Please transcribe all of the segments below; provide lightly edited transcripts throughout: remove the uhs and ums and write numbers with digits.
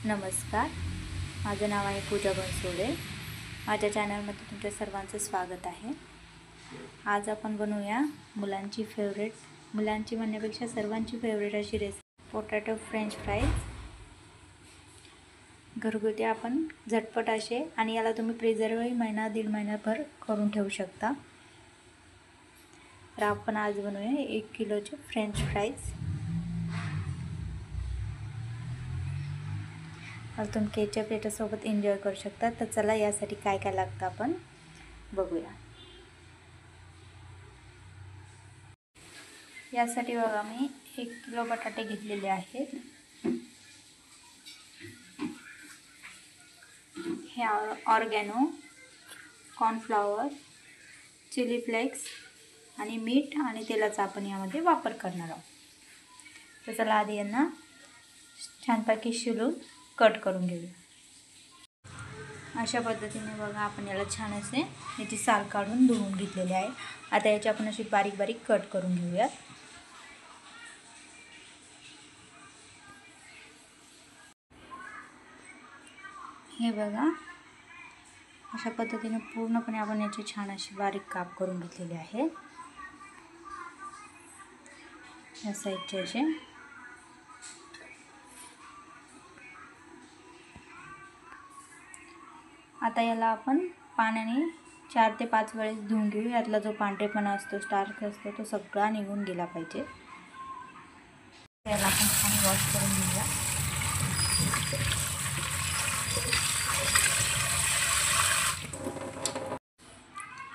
नमस्कार, माझं नाव आहे पूजा बनसोडे। माझ्या चॅनलमध्ये तुमच्या सर्वांचं स्वागत आहे। आज आपण बनवूया मुलांची म्हणण्यापेक्षा सर्वांची फेवरेट अशी रेसिपी पोटॅटो फ्रेंच फ्राईज। घरगुती आपण झटपट असे आणि याला तुम्ही प्रिझर्वही महिना दीड महिनाभर करून ठेवू शकता। तर आपण आज बनवूया 1 किलोचे फ्रेंच फ्राईज। तुम्ही केचप याच्यासोबत एन्जॉय करू शकता। तर चला यासाठी काय काय लागतं आपण बघूया। यासाठी बघा मी 1 किलो बटाटे घेतलेले आहेत। हे ऑर्गॅनो, कॉर्नफ्लॉवर, चिली फ्लेक्स आणि मीठ आणि तेलाचा आपण यामध्ये वापर करणार आहोत। तर चला आधी यांना छानपैकी शिलून कट करून घेऊया। अशा पद्धतीने बघा आपण याला छान असे याची साल काढून धुवून घेतलेले आहे। आता याची आपण अशी बारीक बारीक कट करून घेऊया। हे बघा अशा पद्धतीने पूर्णपणे आपण याचे छान अशी बारीक काप करून घेतलेले आहे। या साईडचे असे आता याला आपण पाण्याने 4 ते 5 वेळेस धुवून घेऊ। यातला जो पांढरेपणा असतो, स्टार्च असतो, तो सगळा निघून गेला पाहिजे। याला आपण छान वॉश करून घेऊया।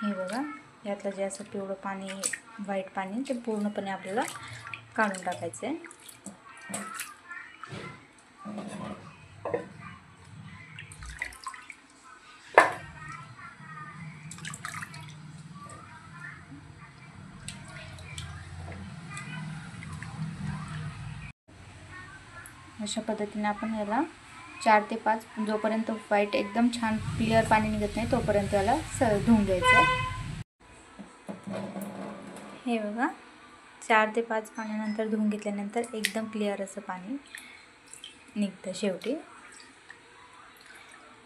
हे बघा यातलं जे असं पिवळं पाणी, व्हाईट पाणी, ते पूर्णपणे आपल्याला काढून टाकायचं आहे। अशा पद्धतीने आपण याला 4 ते 5 जोपर्यंत व्हाईट एकदम छान क्लिअर पाणी निघत नाही तोपर्यंत याला धुवून घ्यायचं। हे बघा 4 ते 5 पाण्यानंतर धुवून घेतल्यानंतर एकदम क्लिअर असं पाणी निघतं शेवटी।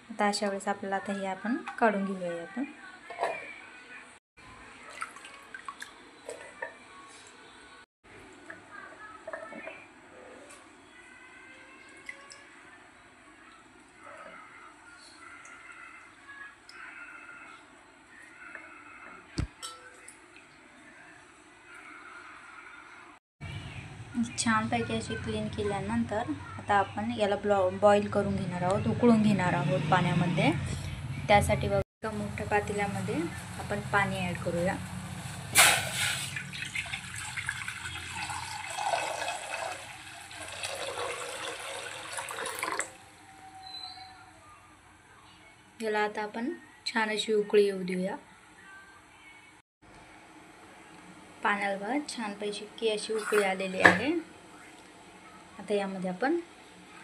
आता अशा वेळेस आपल्याला आता हे आपण काढून घेऊया यातून। छानपैकी अशी क्लीन केल्यानंतर आता आपण याला बॉईल करून घेणार आहोत, उकळून घेणार आहोत पाण्यामध्ये। त्यासाठी बघा मोठ्या पातेल्यामध्ये आपण पाणी ॲड करूया। याला आता आपण छान अशी उकळी येऊ देऊया। पाण्याला बघा छानपैकी अशी उकळी आलेली आहे। आता यामध्ये आपण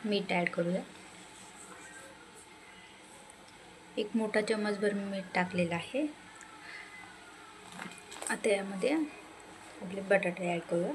मीठ ॲड करूया। 1 मोठा चम्मचभर मीठ टाकलेलं आहे। आता यामध्ये आपले बटाटे ॲड करूया।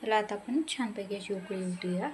याला आता आपण छानपैकी अशी उकळी येऊ देऊया।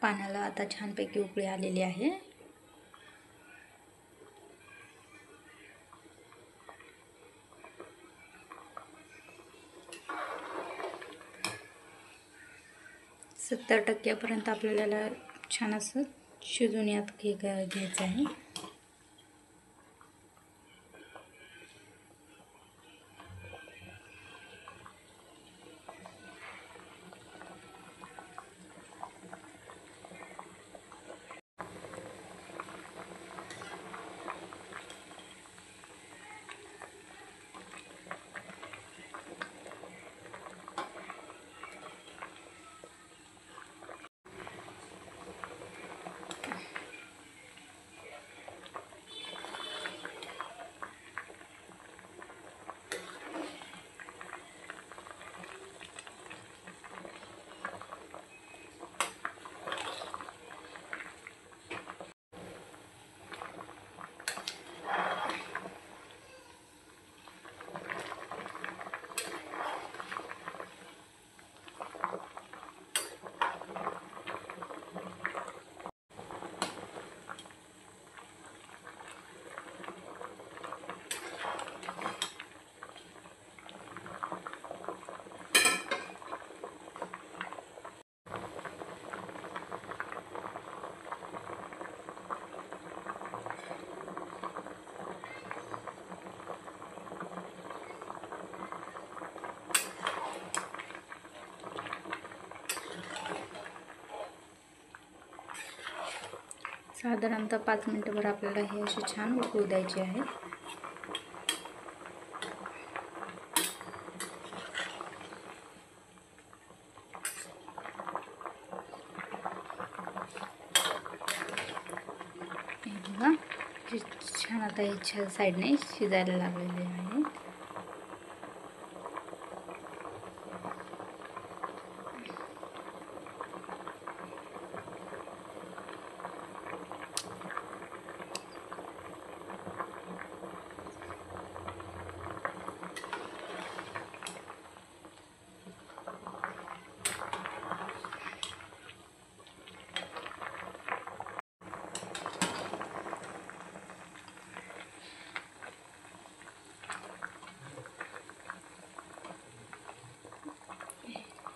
पाण्याला आता छानपैकी उकळी आलेली आहे. सत्तर टक्क्यापर्यंत आपल्याला छान असं शिजून यात घ्यायचं आहे. साधारणतः 5 मिनिटभर आपल्याला हे असे छान उकळू द्यायचे आहे. बघा छान आता ह्याच्या साईडने शिजायला लागलेले आहे.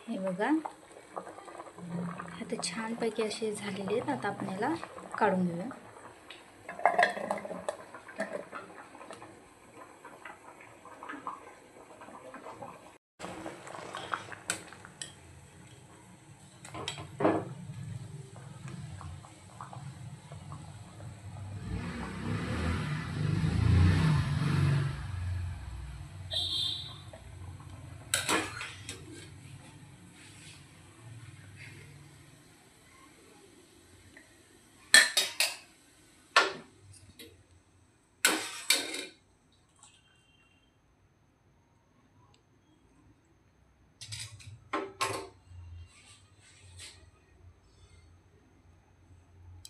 हे बघा आता छानपैकी असे झालेले आहेत. आता आपण याला काढून घेऊया.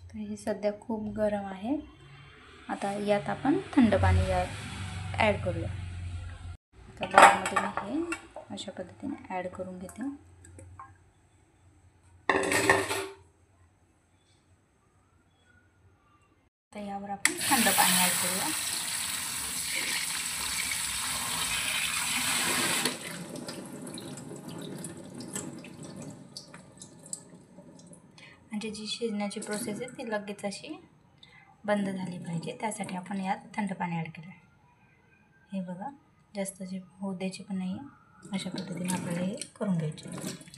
तर हे सध्या खूप गरम आहे. आता यात आपण थंड पाणी ॲड करूया. तर बाउलमध्ये मी हे अशा पद्धतीने ॲड करून घेते. तर यावर आपण थंड पाणी ॲड करूया. म्हणजे जी शिजण्याची प्रोसेस आहे ती लगेच अशी बंद झाली पाहिजे, त्यासाठी आपण यात थंड पाणी ॲड केलं. हे बघा जास्त जे होऊ द्यायचे पण नाही आहे. अशा पद्धतीने आपल्याला हे करून घ्यायचे.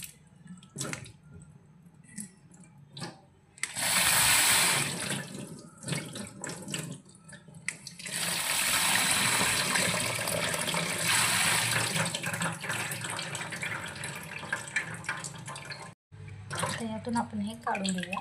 तर यातून आपण हे काढून घेऊया.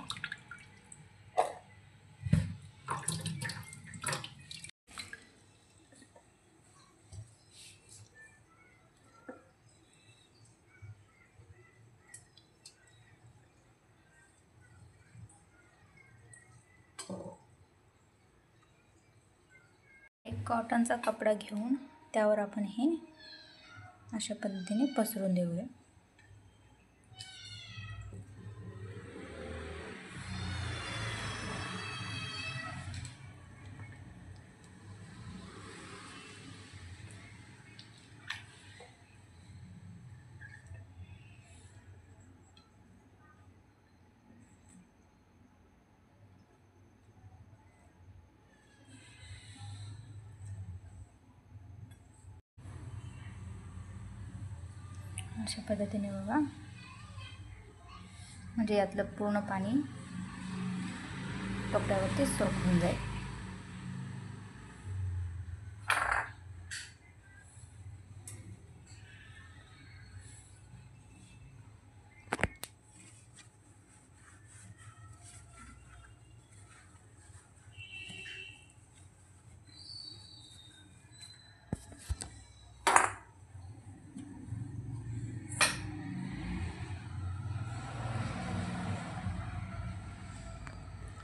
एक कॉटनचा कपडा घेऊन त्यावर आपण हे अशा पद्धतीने पसरून देऊया. अशा पद्धतीने बघा, म्हणजे यातलं पूर्ण पाणी कपड्यावरती सोक होऊन जाईल.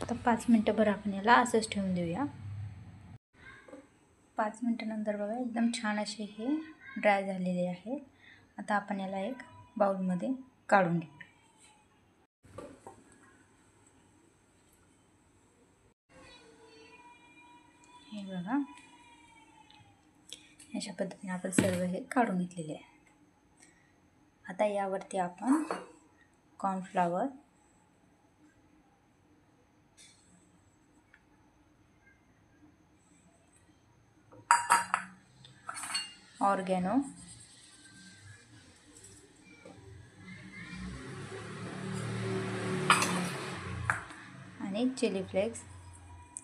आता 5 मिनटंभर आपण याला असंच ठेवून देऊया. 5 मिनटानंतर बघा एकदम छान असे हे ड्राय झालेले आहे. आता आपण याला एक बाउलमध्ये काढून घेऊ. हे बघा, अशा पद्धतीने आपण सर्व हे काढून घेतलेले आहे. आता यावरती आपण कॉर्नफ्लॉवर, ऑर्गॅनो, आणि चिली फ्लेक्स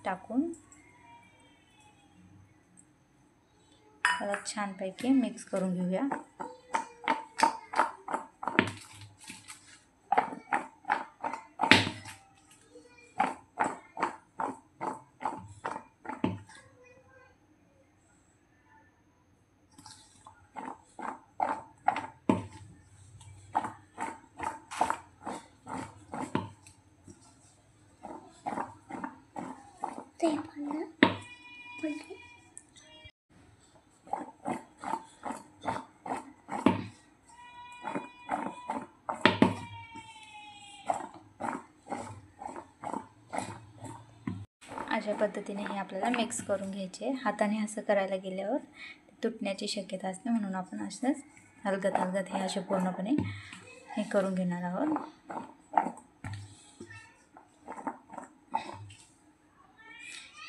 टाकून त्याला छानपैकी मिक्स करून घेऊया. अशा पद्धतीने हे आपल्याला मिक्स करून घ्यायचे. हाताने असं करायला गेल्यावर तुटण्याची शक्यता असते, म्हणून आपण असंच हलगत हे असे पूर्णपणे हे करून घेणार आहोत.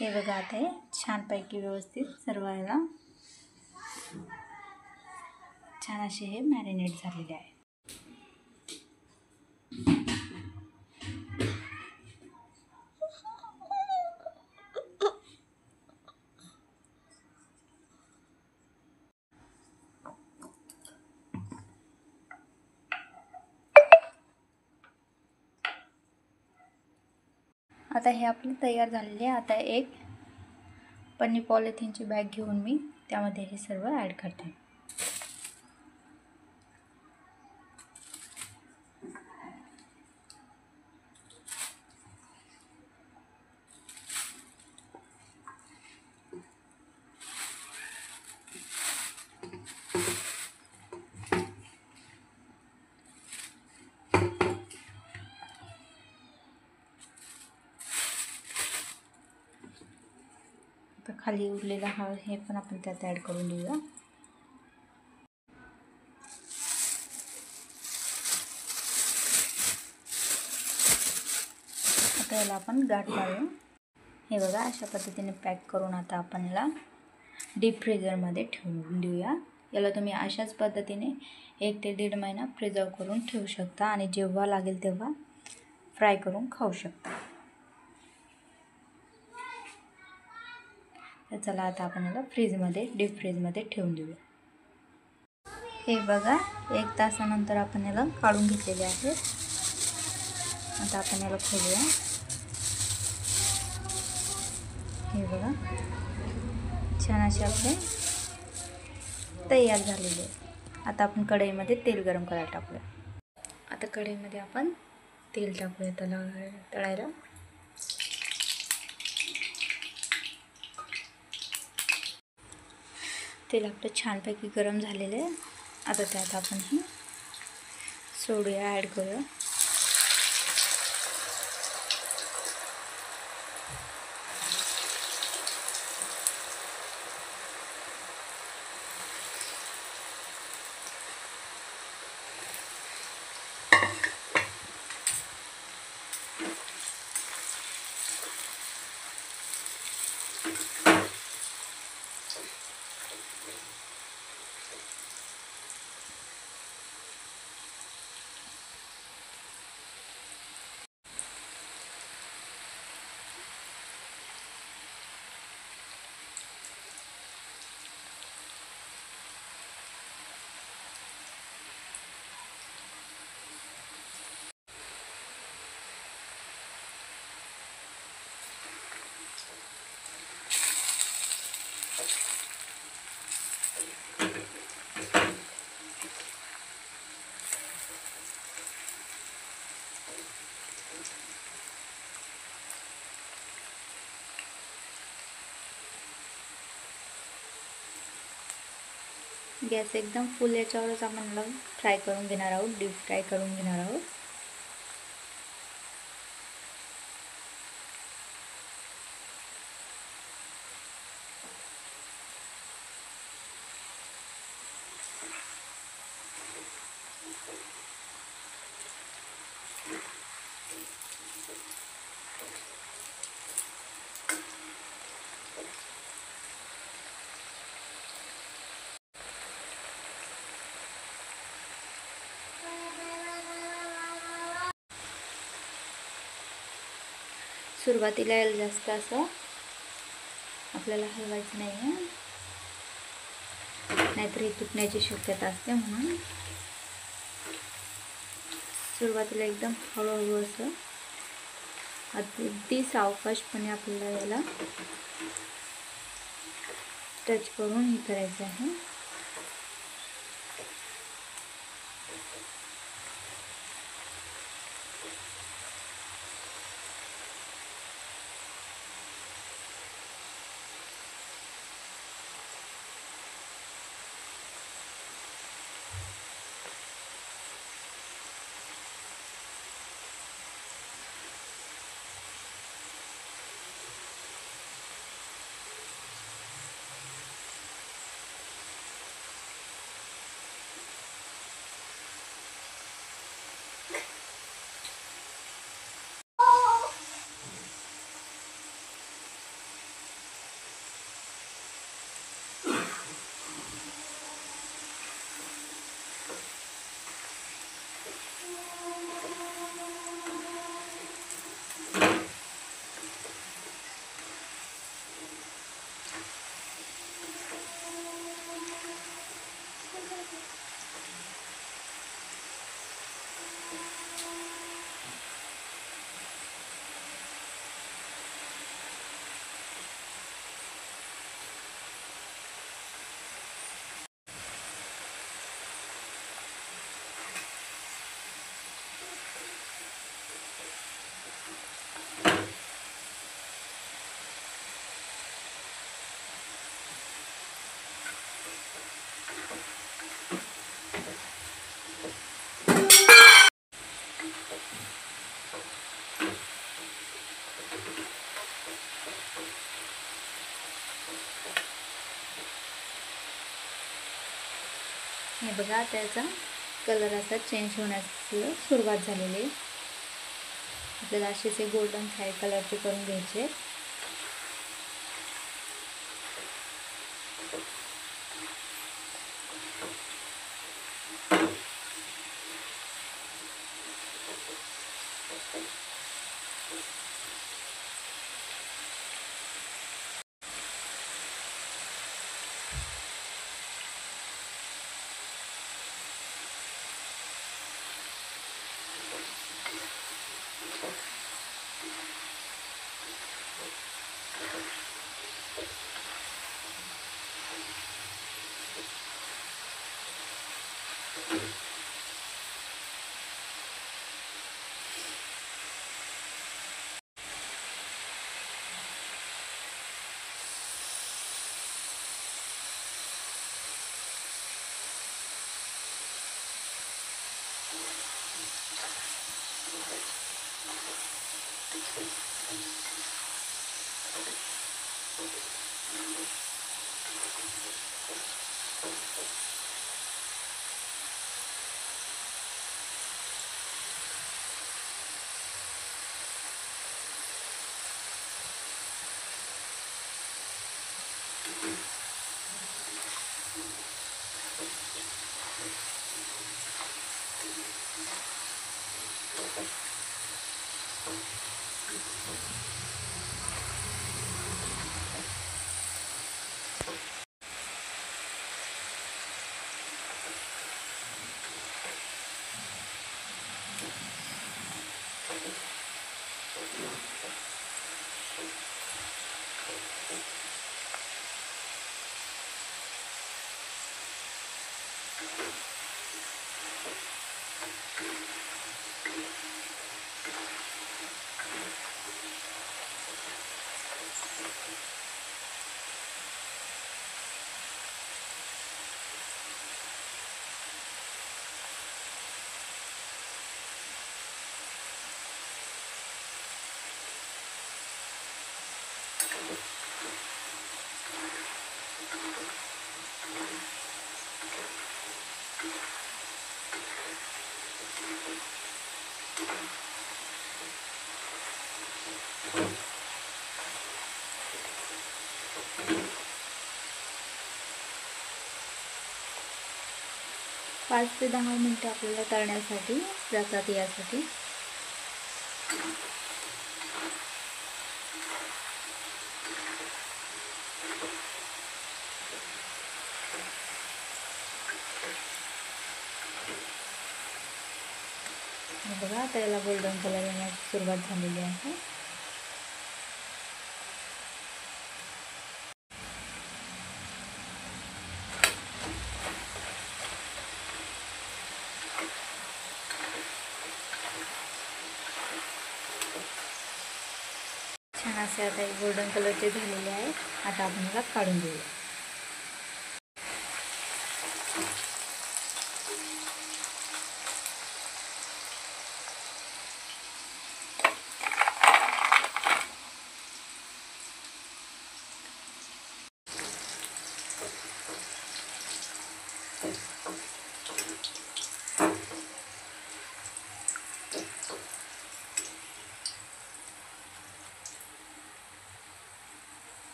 हे बघा, आता हे छानपैकी व्यवस्थित सर्व याला छान असे हे मॅरिनेट झालेले आहे. आता हे आपले तयार झालेले आहे. आता एक पन्नी पॉलिथिनची बॅग घेऊन मी त्यामध्ये हे सर्व ॲड करते. तर खाली उरलेला हा हे पण आपण त्यात ॲड करून देऊया. आता याला आपण गाठ लावू. हे बघा, अशा पद्धतीने पॅक करून आता आपण याला डीप फ्रीजरमध्ये ठेवून देऊया. याला तुम्ही अशाच पद्धतीने 1 ते 1.5 महिना प्रिझर्व करून ठेवू शकता आणि जेव्हा लागेल तेव्हा फ्राय करून खाऊ शकता. तर चला आता आपण याला डीप फ्रीजमध्ये ठेवून देऊया. हे बघा, 1 तासानंतर आपण याला काढून घेतलेले आहे. आता आपण याला खोलूया. हे बघा, छान असे आपले तयार झालेले आहे. आता आपण कढईमध्ये तेल गरम करायला टाकूया. आता कढईमध्ये आपण तेल टाकूया तळायला. तेल आपलं छानपैकी गरम झालेलं आहे. आता त्यात आपण ही सोडूया, ॲड करूया. गॅस एकदम फुल याच्यावरच आपण फ्राय करून घेणार आहोत, डीप फ्राय करून घेणार आहोत. सुरुवातीला जास्त असं आपल्याला हलवायचं नाही आहे, नाहीतर हे तुटण्याची शक्यता असते. म्हणून सुरुवातीला एकदम हळूहळू असं अगदी सावकाशपणे आपल्याला याला टच करून हे करायचं आहे. हे बघा, त्याचा कलर असा चेंज होण्यास सुरुवात झालेली आहे. आपल्याला असेच गोल्डन फ्राय कलरचे करून घ्यायचे. पाच ते 10 मिनिटं आपल्याला तळण्यासाठी जातात यासाठी. बघा आता याला गोल्डन कलर येण्याची सुरुवात झालेली आहे. छान असे आता गोल्डन कलरचे झालेले आहेत. आता आपण याला काढून घेऊया.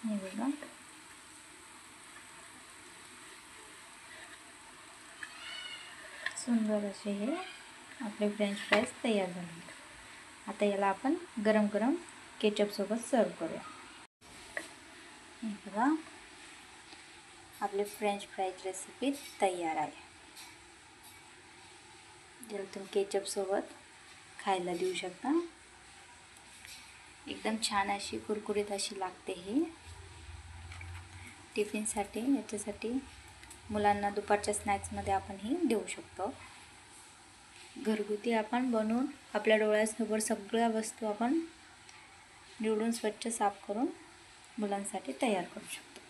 हे बघा सुंदर असे हे आपले फ्रेंच फ्राईज तयार झाले. आता याला आपण गरम गरम केचप सोबत सर्व करूया. हे बघा आपले फ्रेंच फ्राईज रेसिपी तयार आहे. याला तुम्ही केचप सोबत खायला देऊ शकता. एकदम छान अशी कुरकुरीत अशी लागते. ही टिफिनसाठी याच्यासाठी मुलांना दुपारच्या स्नॅक्समध्ये आपण ही देऊ शकतो. घरगुती आपण बनवून आपल्या डोळ्यासमोर सगळ्या वस्तू आपण निवडून स्वच्छ साफ करून मुलांसाठी तयार करू शकतो.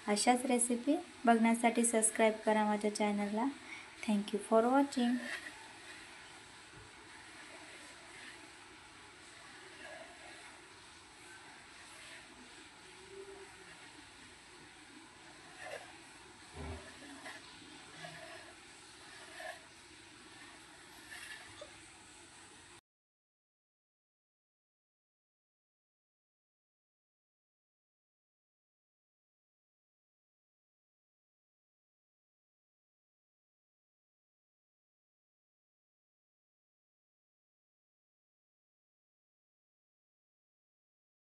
अशाच रेसिपी बघण्यासाठी सबस्क्राईब करा माझ्या चॅनलला. Thank you for watching.